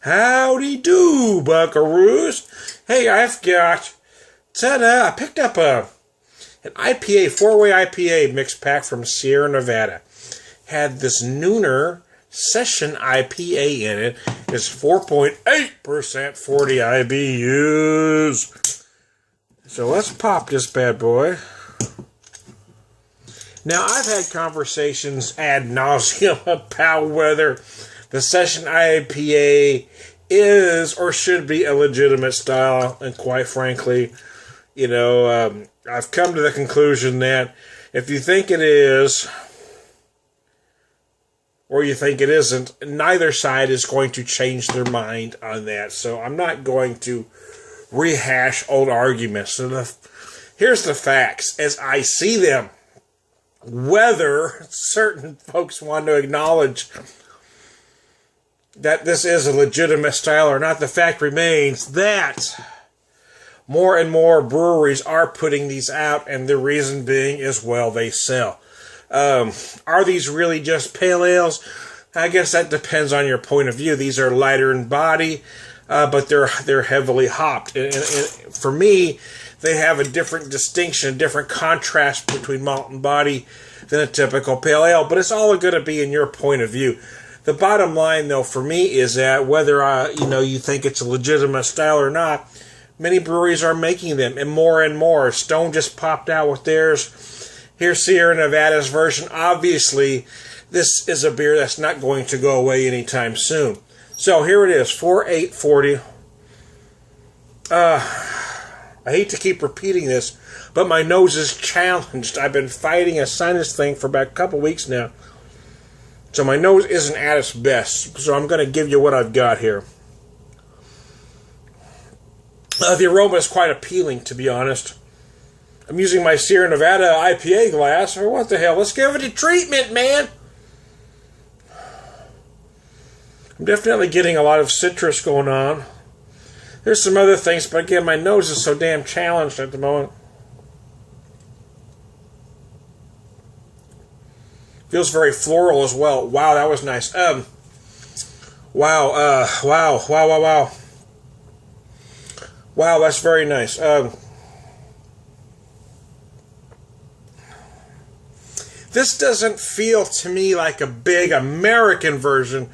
Howdy do, buckaroos. Hey, I've got, ta-da, I picked up an IPA, four-way IPA mix pack from Sierra Nevada. Had this Nooner Session IPA in it. It's 4.8% 40 IBUs. So let's pop this bad boy. Now, I've had conversations ad nauseum about whether the Session IPA is or should be a legitimate style, and quite frankly, I've come to the conclusion that if you think it is or you think it isn't, neither side is going to change their mind on that. So I'm not going to rehash old arguments. So here's the facts as I see them. Whether certain folks want to acknowledge that this is a legitimate style or not, the fact remains that more and more breweries are putting these out, and the reason being is, well, they sell. Are these really just pale ales? I guess that depends on your point of view. These are lighter in body, but they're heavily hopped. And for me, they have a different distinction, a different contrast between malt and body than a typical pale ale. But it's all going to be in your point of view. The bottom line, though, for me is that whether you think it's a legitimate style or not, many breweries are making them, and more. Stone just popped out with theirs. Here's Sierra Nevada's version. Obviously, this is a beer that's not going to go away anytime soon. So here it is, 4.840. I hate to keep repeating this, but my nose is challenged. I've been fighting a sinus thing for about a couple weeks now. So my nose isn't at its best. So I'm going to give you what I've got here. The aroma is quite appealing, to be honest. I'm using my Sierra Nevada IPA glass. Or what the hell? Let's give it a treatment, man. I'm definitely getting a lot of citrus going on. There's some other things, but again, my nose is so damn challenged at the moment. Feels very floral as well. Wow, that was nice. Wow. Wow, that's very nice. This doesn't feel to me like a big American version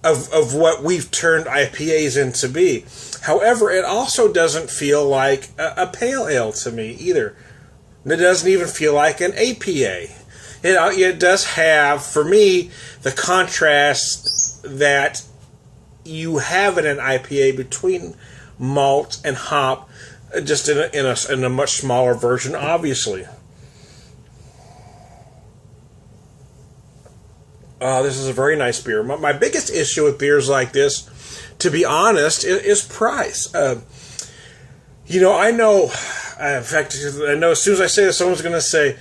of what we've turned IPAs into be. However, it also doesn't feel like a pale ale to me either. It doesn't even feel like an APA. It does have, for me, the contrast that you have in an IPA between malt and hop, just in a much smaller version, obviously. This is a very nice beer. My biggest issue with beers like this, to be honest, is price. I know, in fact, I know as soon as I say this, someone's going to say,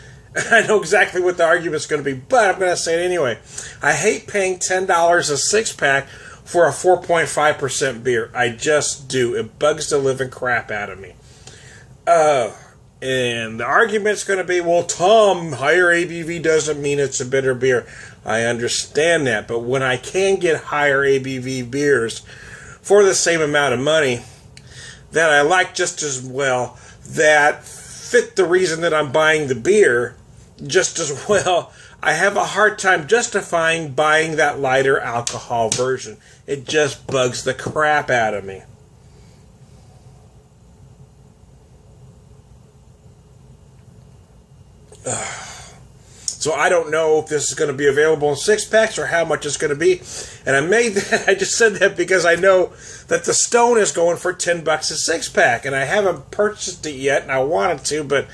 I know exactly what the argument's going to be, but I'm going to say it anyway. I hate paying $10 a six-pack for a 4.5% beer. I just do. It bugs the living crap out of me. And the argument's going to be, well, Tom, higher ABV doesn't mean it's a bitter beer. I understand that, but when I can get higher ABV beers for the same amount of money that I like just as well, that fit the reason that I'm buying the beer just as well, I have a hard time justifying buying that lighter alcohol version. It just bugs the crap out of me. So I don't know if this is going to be available in six-packs or how much it's going to be. And I just said that because I know that the Stone is going for $10 a six-pack. And I haven't purchased it yet, and I wanted to. But,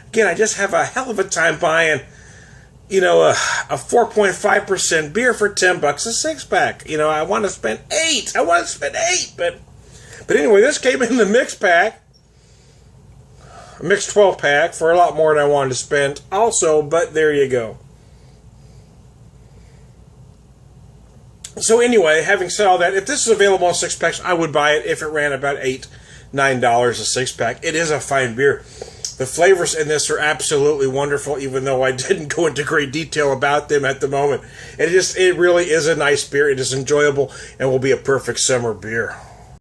again, I just have a hell of a time buying, a 4.5% beer for $10 a six-pack. I want to spend $8. But anyway, this came in the mix pack. A mixed 12-pack for a lot more than I wanted to spend also, but there you go. So anyway, having said all that, if this is available in six-packs, I would buy it if it ran about $8-9 a six-pack. It is a fine beer. The flavors in this are absolutely wonderful, even though I didn't go into great detail about them at the moment. It really is a nice beer. It is enjoyable and will be a perfect summer beer.